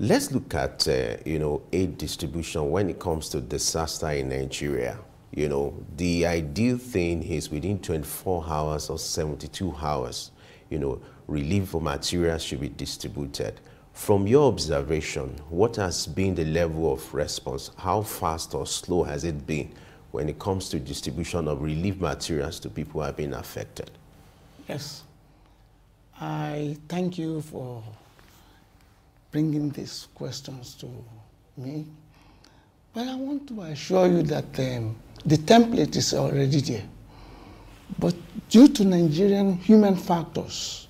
Let's look at, aid distribution when it comes to disaster in Nigeria. The ideal thing is within 24 hours or 72 hours, relief materials should be distributed. From your observation, what has been the level of response? How fast or slow has it been when it comes to distribution of relief materials to people who have been affected? Yes. I thank you for bringing these questions to me. But I want to assure you that the template is already there. But due to Nigerian human factors,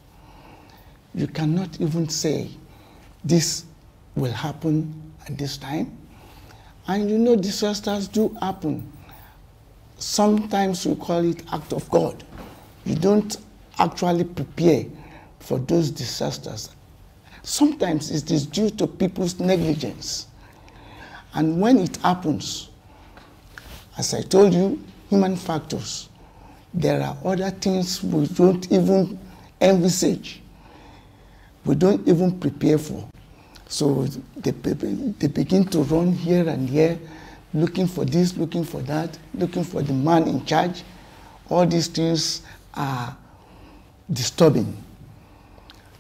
you cannot even say this will happen at this time. And disasters do happen. Sometimes we call it act of God. You don't actually prepare for those disasters. Sometimes it is due to people's negligence. And when it happens, as I told you, human factors, there are other things we don't even envisage. We don't even prepare for. So they begin to run here and here, looking for this, looking for that, looking for the man in charge. All these things are disturbing.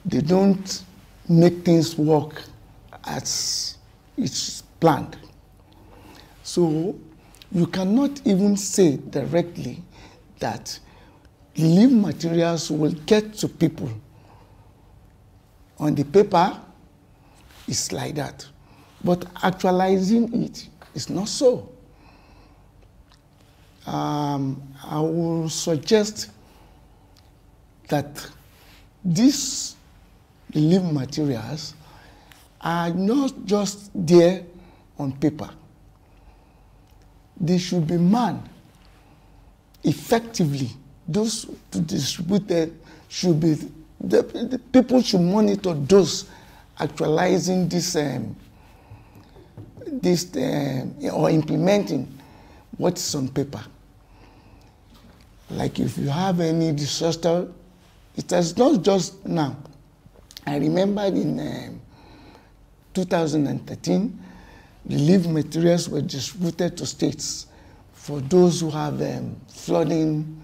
They don't make things work as it's planned. So you cannot even say directly that relief materials will get to people. On the paper, it's like that. But actualizing it is not so. I will suggest that these relief materials are not just there on paper. They should be manned effectively. Those to distribute them should be, the people should monitor those actualizing this, or implementing what's on paper. Like if you have any disaster, it is not just now. I remember in 2013, relief materials were distributed to states for those who have flooding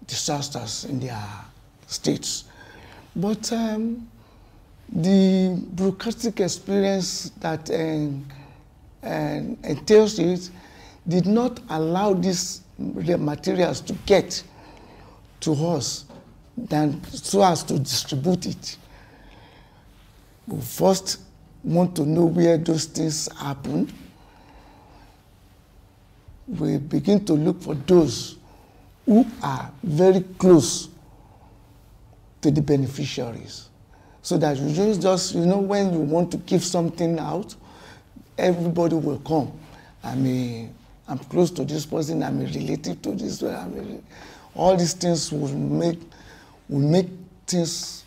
disasters in their states. But the bureaucratic experience that entails it did not allow these materials to get to us so as to distribute it. We first want to know where those things happen. We begin to look for those who are very close to the beneficiaries. So that you don't just, when you want to give something out, everybody will come. I'm close to this person, I'm related to this one. All these things will make things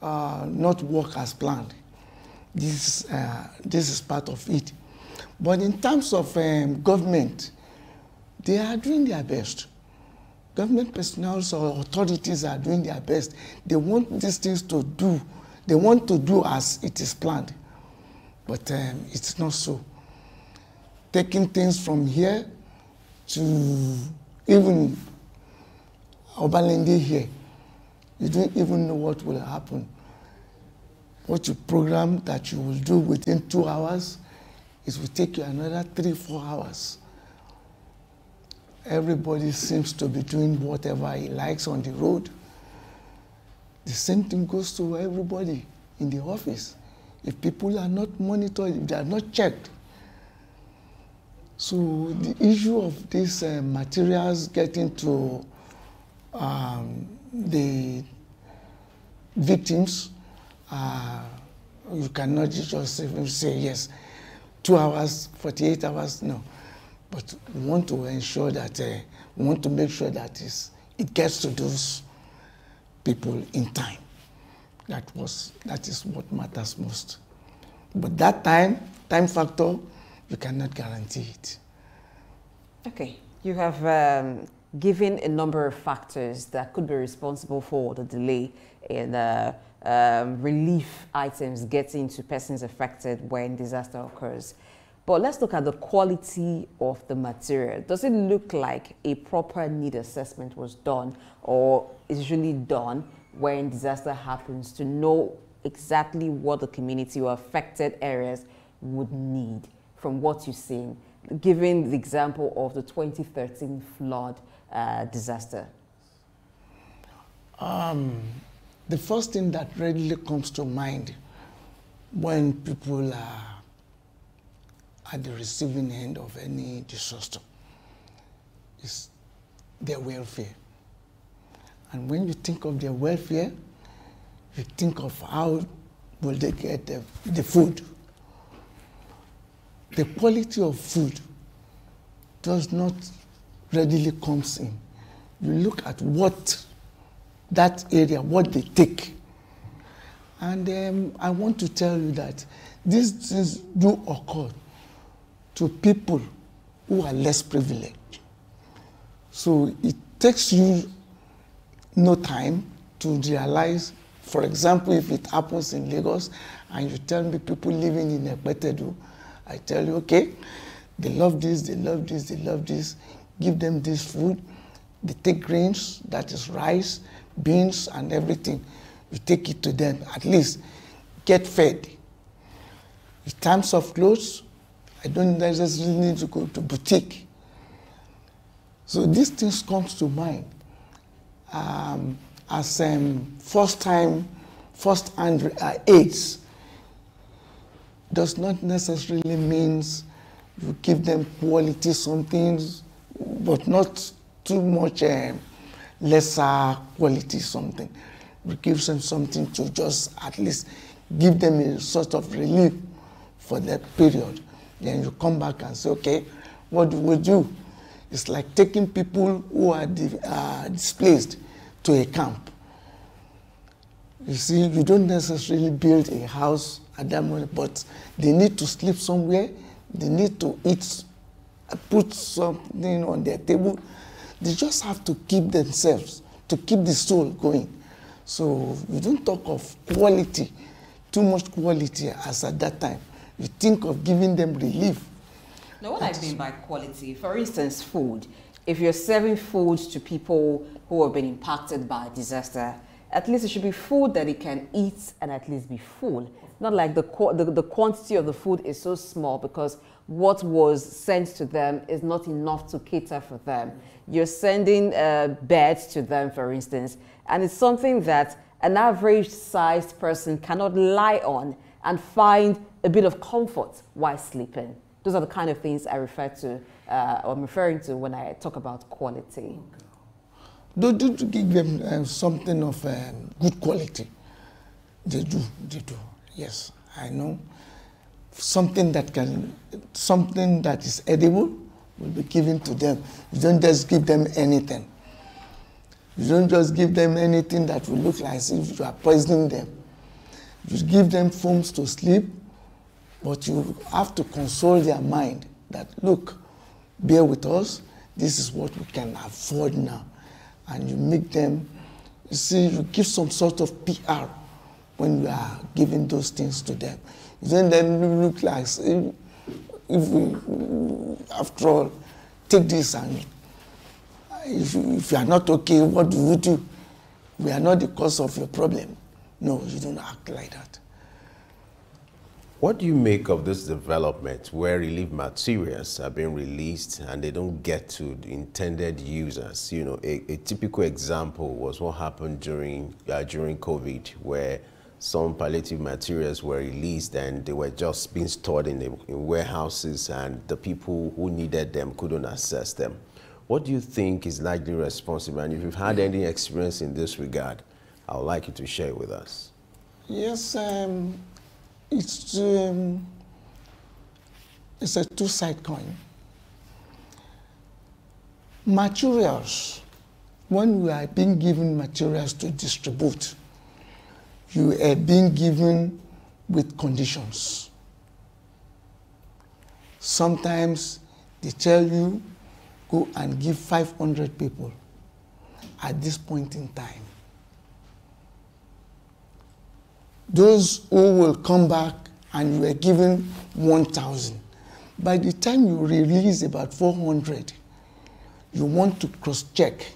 not work as planned. This is part of it. But in terms of government, they are doing their best. Government personnel or authorities are doing their best. They want these things to do. They want to do as it is planned. But it's not so. Taking things from here to even Obalende here, you don't even know what will happen. What you program that you will do within 2 hours, it will take you another 3-4 hours. Everybody seems to be doing whatever he likes on the road. The same thing goes to everybody in the office. If people are not monitored, if they are not checked. So the issue of these materials getting to the victims, you cannot just say yes, 2 hours, 48 hours, no. But we want to ensure that, we want to make sure that it gets to those people in time. That is what matters most. But that time factor, you cannot guarantee it. Okay, you have given a number of factors that could be responsible for the delay in relief items getting to persons affected when disaster occurs. But let's look at the quality of the material. Does it look like a proper need assessment was done or is usually done when disaster happens to know exactly what the community or affected areas would need from what you're seeing, given the example of the 2013 flood disaster? The first thing that readily comes to mind when people are at the receiving end of any disaster is their welfare. And when you think of their welfare, you think of how will they get the food. The quality of food does not readily comes in. You look at what that area, what they take. And I want to tell you that these things do occur to people who are less privileged. So it takes you no time to realize, for example, if it happens in Lagos and you tell me people living in Ekpetedu, I tell you, okay, they love this, they love this, they love this, give them this food. They take grains, that is rice, beans, and everything. You take it to them, at least get fed. In terms of clothes, I don't necessarily need to go to boutique. So these things comes to mind as first-hand aids does not necessarily means you give them quality something, but not too much lesser quality something. You give them something to just at least give them a sort of relief for that period. Then you come back and say, okay, what do we do? It's like taking people who are displaced to a camp. You see, you don't necessarily build a house at that moment, but they need to sleep somewhere, they need to eat, put something on their table. They just have to keep themselves, to keep the soul going. So you don't talk of quality, too much quality as at that time. You think of giving them relief. Now, what I mean by quality, for instance, food. If you're serving food to people who have been impacted by a disaster, at least it should be food that they can eat and at least be full. Not like the quantity of the food is so small because what was sent to them is not enough to cater for them. You're sending beds to them, for instance, and it's something that an average-sized person cannot lie on and find a bit of comfort while sleeping. Those are the kind of things I refer to, or I'm referring to when I talk about quality. Do give them something of good quality. They do. Yes, I know. Something that is edible will be given to them. You don't just give them anything. You don't just give them anything that will look like as if you are poisoning them. You give them foams to sleep, but you have to console their mind that, look, bear with us, this is what we can afford now. And you make them, you see, you give some sort of PR when you are giving those things to them. You don't then look like, if we, after all, take this and if you are not okay, what do we do? We are not the cause of your problem. No, you don't act like that. What do you make of this development where relief materials are being released and they don't get to the intended users? You know, a typical example was what happened during COVID, where some palliative materials were released and they were just being stored in warehouses and the people who needed them couldn't access them. What do you think is likely responsible? And if you've had any experience in this regard, I would like you to share it with us. Yes, it's a two-sided coin. Materials, when we are being given materials to distribute, you are being given with conditions. Sometimes they tell you go and give 500 people at this point in time. Those who will come back and you were given 1,000. By the time you release about 400, you want to cross-check.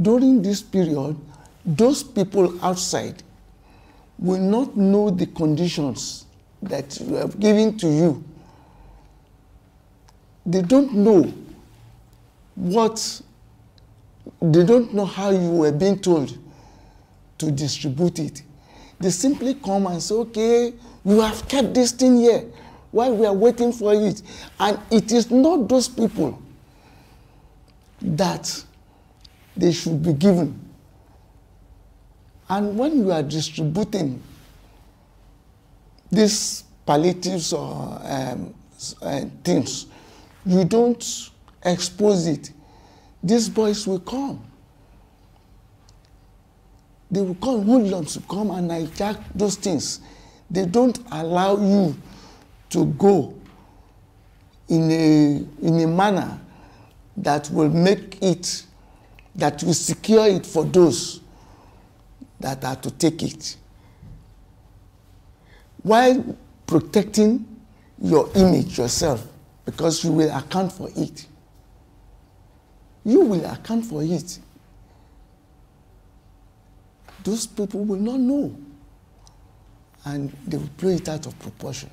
During this period, those people outside will not know the conditions that we have given to you. They don't know how you were being told to distribute it. They simply come and say, okay, you have kept this thing here while we are waiting for it. And it is not those people that they should be given. And when you are distributing these palliatives or things, you don't expose it. These boys will come. They will come, hoodlums will come and hijack those things. They don't allow you to go in a manner that will make it, that will secure it for those that are to take it, while protecting your image yourself, because you will account for it. You will account for it. Those people will not know, and they will blow it out of proportion.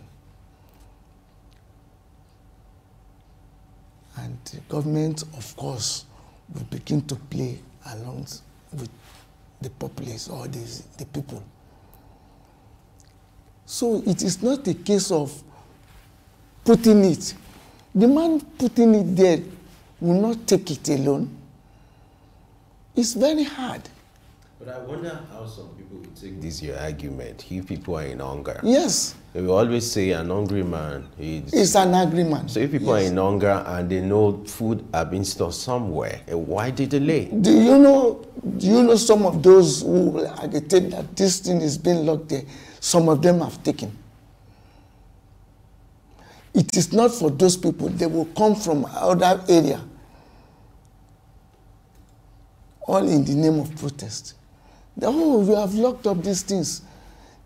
And the government, of course, will begin to play along with the populace or the people. So it is not a case of putting it. The man putting it there will not take it alone. It's very hard. But I wonder how some people will take this your argument. If people are in hunger. Yes. They will always say an hungry man. It's an angry man. So if people are in hunger and they know food are being stored somewhere, why the delay? Do you know some of those who will agitate that this thing is being locked there? Some of them have taken. It is not for those people. They will come from other area, all in the name of protest. Oh, you have locked up these things.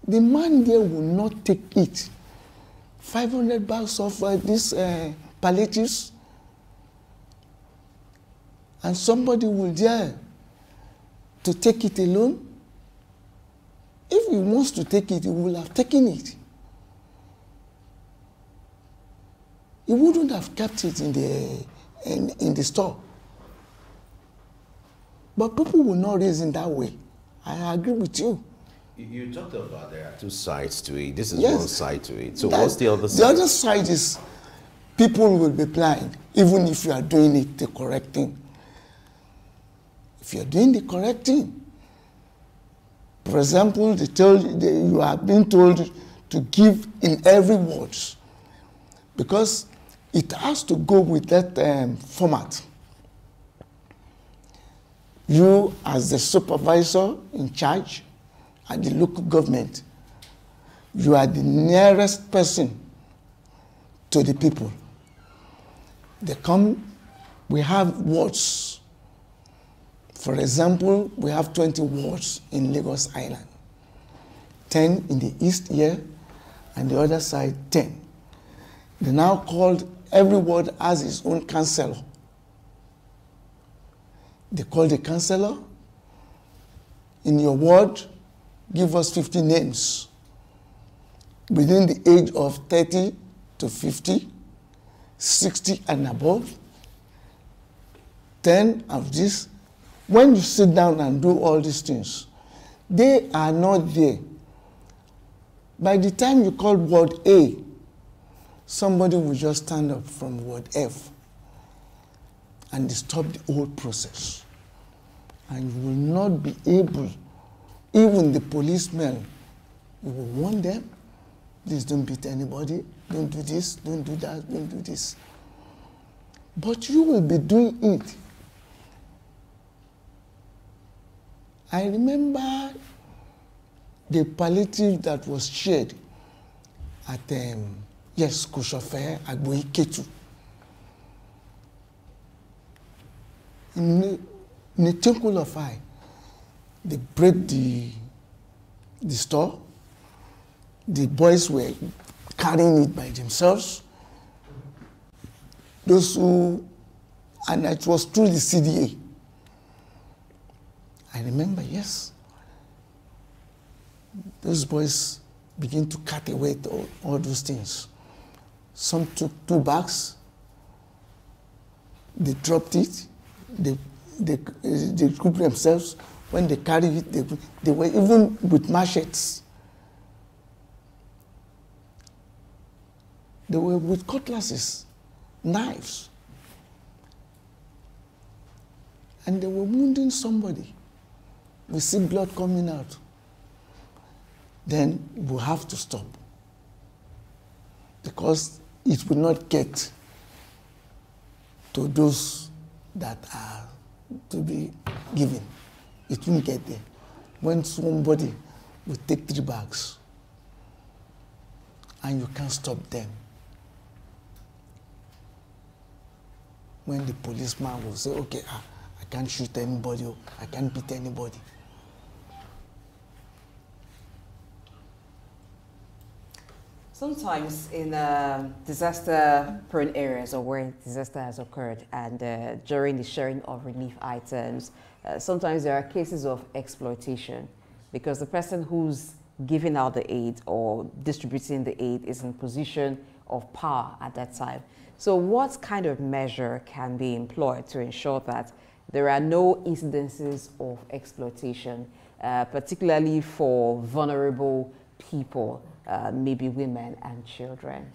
The man there will not take it. 500 bags of these palliatives, and somebody will dare to take it alone. If he wants to take it, he will have taken it. He wouldn't have kept it in the store. But people will not reason that way. I agree with you. You talked about there are two sides to it. This is Yes. one side to it. So what's the other side? The other side is people will be blind, even if you are doing it the correct thing. If you are doing the correct thing, for example, you are being told to give in every word, because it has to go with that format. You, as the supervisor in charge at the local government, you are the nearest person to the people. They come, we have wards. For example, we have 20 wards in Lagos Island. 10 in the east here, and the other side 10. They now called, every ward has its own councillor. They call the councillor. In your ward, give us 50 names within the age of 30 to 50, 60 and above. 10 of this. When you sit down and do all these things, they are not there. By the time you call ward A, somebody will just stand up from ward F and stop the whole process. And you will not be able, even the policemen, you will warn them, please don't beat anybody, don't do this, don't do that, don't do this. But you will be doing it. I remember the palliative that was shared at, Kushofe Agboiketu. in a twinkle of eye, they break the store. The boys were carrying it by themselves. Those who, and it was through the CDA. I remember, yes. Those boys began to cut away all those things. Some took 2 bags. They dropped it. They grouped themselves. When they carried it, they were even with machetes. They were with cutlasses, knives. And they were wounding somebody. We see blood coming out. Then we have to stop. Because it will not get to those that are to be given. It won't get there. When somebody will take 3 bags and you can't stop them. When the policeman will say, okay, I can't shoot anybody, I can't beat anybody. Sometimes in disaster-prone areas or where disaster has occurred and during the sharing of relief items, sometimes there are cases of exploitation because the person who's giving out the aid or distributing the aid is in position of power at that time. So what kind of measure can be employed to ensure that there are no incidences of exploitation, particularly for vulnerable people, maybe women and children?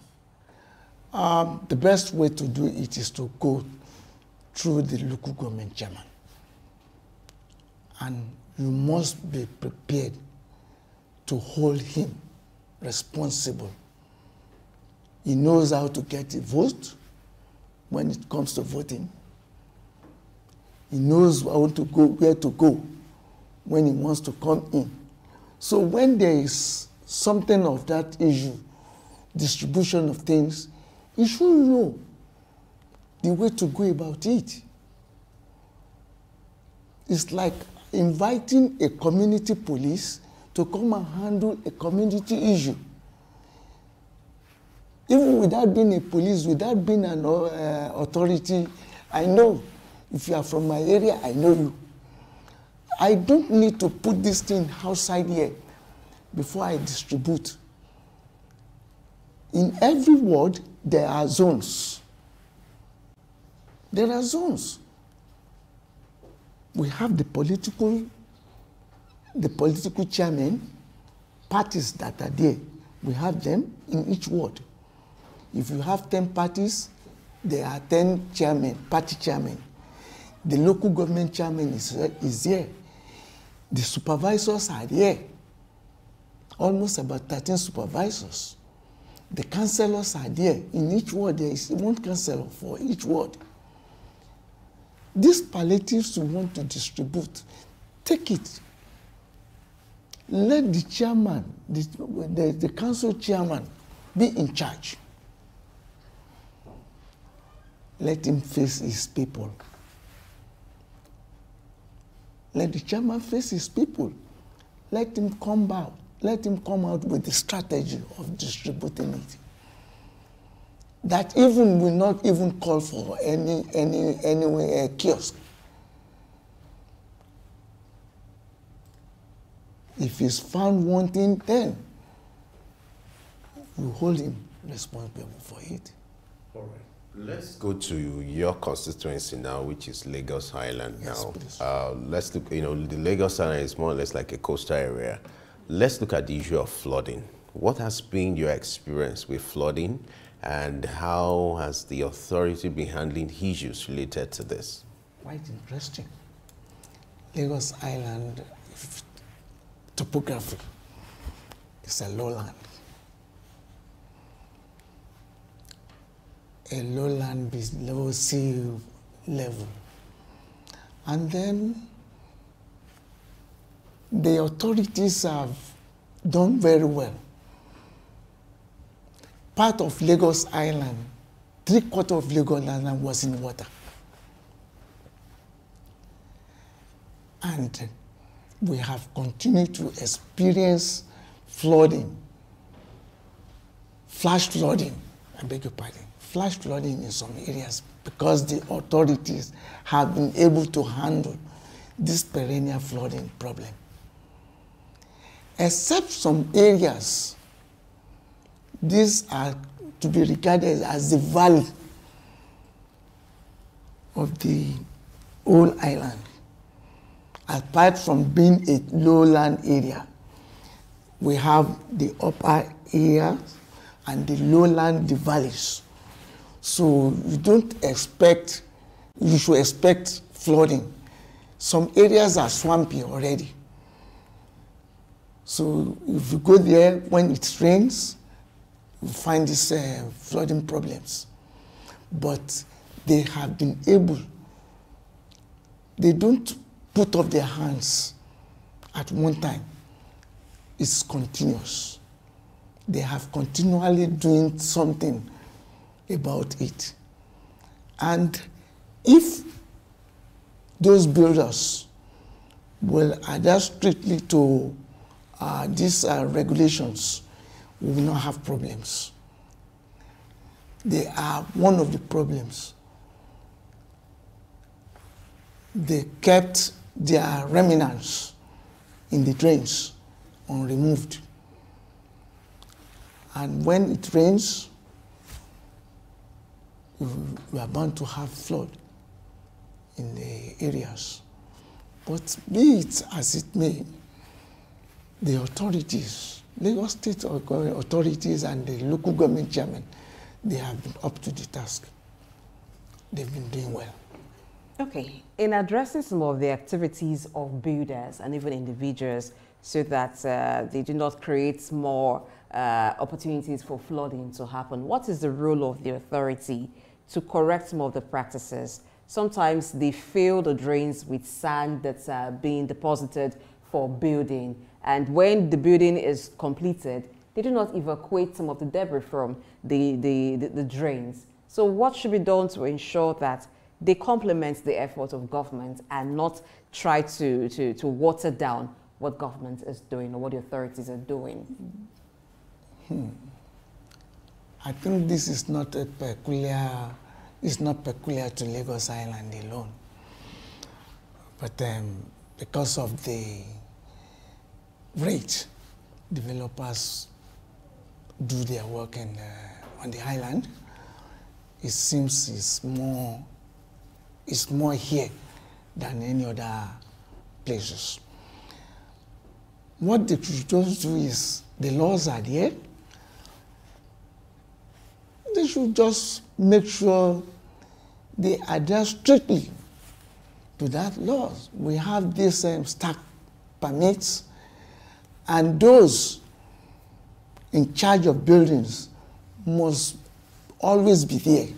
The best way to do it is to go through the local government chairman. And you must be prepared to hold him responsible. He knows how to get a vote when it comes to voting. He knows how to go, where to go when he wants to come in. So when there is something of that issue, distribution of things, he should know the way to go about it. It's like inviting a community police to come and handle a community issue. Even without being a police, without being an authority, I know if you are from my area, I know you. I don't need to put this thing outside here before I distribute. In every ward, there are zones. There are zones. We have the political chairman, parties that are there. We have them in each ward. If you have 10 parties, there are 10 chairmen, party chairmen. The local government chairman is here. The supervisors are here. Almost about 13 supervisors. The councillors are there. In each ward, there is 1 councillor for each ward. These palliatives you want to distribute, take it. Let the chairman, the council chairman, be in charge. Let him face his people. Let the chairman face his people. Let him come out. Let him come out with the strategy of distributing it. That even will not even call for any kiosk. If he's found wanting, then you hold him responsible for it. All right. Let's go to your constituency now, which is Lagos Island Yes, now. please. Let's look, the Lagos Island is more or less like a coastal area. Let's look at the issue of flooding. What has been your experience with flooding, and how has the authority been handling issues related to this? Quite interesting. Lagos Island topography is a lowland. A lowland below sea level. And then the authorities have done very well. Part of Lagos Island, 3/4 of Lagos Island was in water. And we have continued to experience flooding, flash flooding, I beg your pardon, flash flooding in some areas because the authorities have been able to handle this perennial flooding problem. Except some areas, these are to be regarded as the valley of the whole island, apart from being a lowland area. We have the upper areas and the lowland, the valleys. So you should expect flooding. Some areas are swampy already. So if you go there when it rains, you find these flooding problems. But they have been able, they don't put up their hands at one time. It's continuous. They have continually doing something about it. And if those builders will adhere strictly to these regulations, we will not have problems. They are one of the problems. They kept their remnants in the drains unremoved. And when it rains, we are bound to have flood in the areas. But be it as it may, the authorities, Lagos State authorities and the local government chairman, they have been up to the task. They've been doing well. Okay, in addressing some of the activities of builders and even individuals so that they do not create more opportunities for flooding to happen, what is the role of the authority to correct some of the practices? Sometimes they fill the drains with sand that's being deposited for building. And when the building is completed, they do not evacuate some of the debris from the drains. So what should be done to ensure that they complement the effort of government and not try to water down what government is doing or what the authorities are doing? I think this is not peculiar to Lagos Island alone. But because of the rate developers do their work on the island, it seems it's more here than any other places. What they should just do is, the laws are there. They should just make sure they adhere strictly to that laws. We have these stack permits, and those in charge of buildings must always be there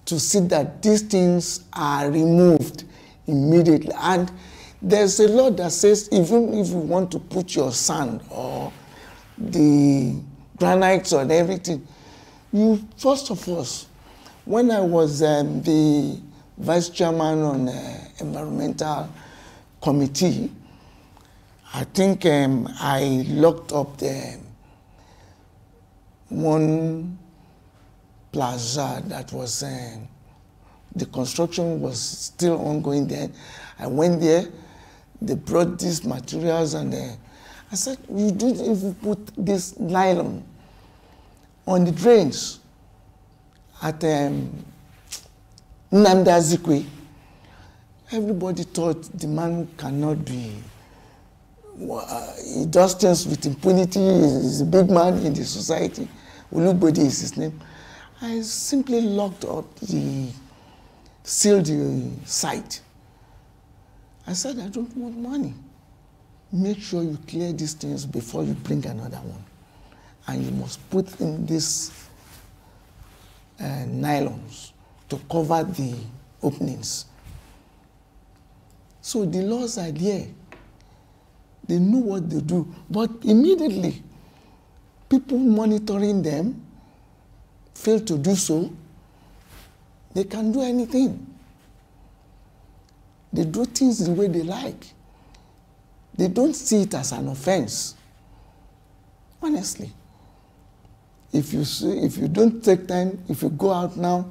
to see that these things are removed immediately. And there's a law that says even if you want to put your sand or the granites or everything, you first of all, when I was the vice chairman on environmental committee, I think I locked up the one plaza that was, the construction was still ongoing there. I went there, they brought these materials, and I said, you didn't even put this nylon on the drains at Nnamdi Azikiwe. Everybody thought the man cannot be, he does things with impunity, he's a big man in the society. Ulubodi is his name. I simply locked up sealed the site. I said, I don't want money. Make sure you clear these things before you bring another one. And you must put in these nylons to cover the openings. So the laws are there. They know what they do. But immediately, people monitoring them fail to do so, they can do anything. They do things the way they like. They don't see it as an offense. Honestly. If you don't take time, if you go out now,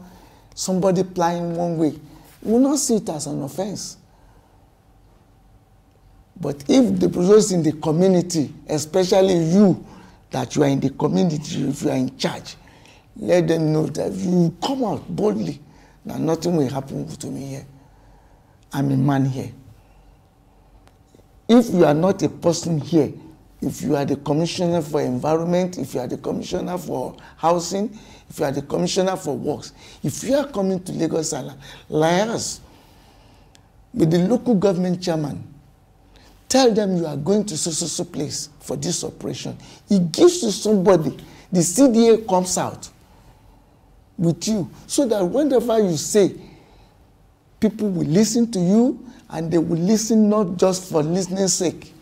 somebody plying one way, you will not see it as an offense. But if the process in the community, especially you, that you are in the community, if you are in charge, let them know that you come out boldly. Now nothing will happen to me here. I'm a man here. If you are not a person here, if you are the commissioner for environment, if you are the commissioner for housing, if you are the commissioner for works, if you are coming to Lagos Island, like us, with the local government chairman, tell them you are going to so place for this operation. It gives to somebody, the CDA comes out with you, so that whenever you say, people will listen to you, and they will listen not just for listening's sake.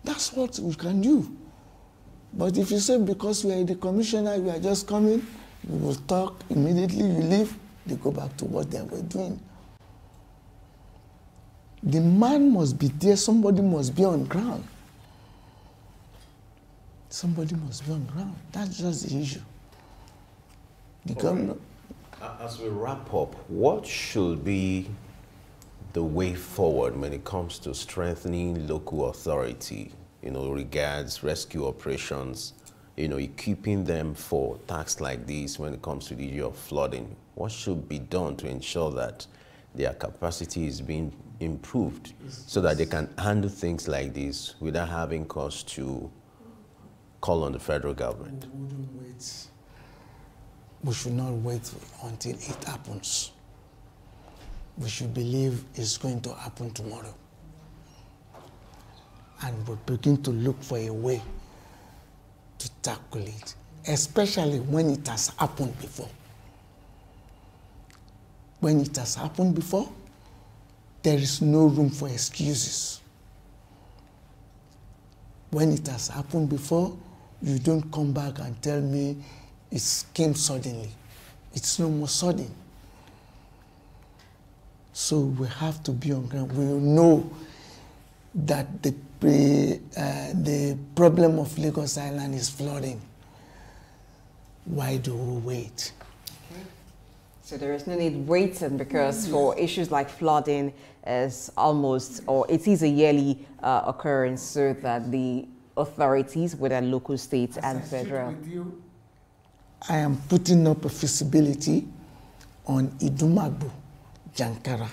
That's what we can do. But if you say because we are the commissioner, we are just coming, we will talk, immediately you leave, they go back to what they were doing. The man must be there, somebody must be on ground. Somebody must be on ground. That's just the issue. The governor. As we wrap up, what should be the way forward when it comes to strengthening local authority, regards rescue operations, equipping them for tasks like this when it comes to the issue of flooding? What should be done to ensure that their capacity is being improved so that they can handle things like this without having cause to call on the federal government? We wouldn't wait. We should not wait until it happens. We should believe it's going to happen tomorrow. And we'll begin to look for a way to tackle it, especially when it has happened before. When it has happened before, there is no room for excuses. When it has happened before, you don't come back and tell me it came suddenly. It's no more sudden. So we have to be on ground. We know that the problem of Lagos Island is flooding. Why do we wait? Okay. So there is no need waiting, because for issues like flooding is almost, or it is a yearly occurrence, so that the authorities, whether local, state, and federal. I am putting up a feasibility on Idumagbo, Jankara.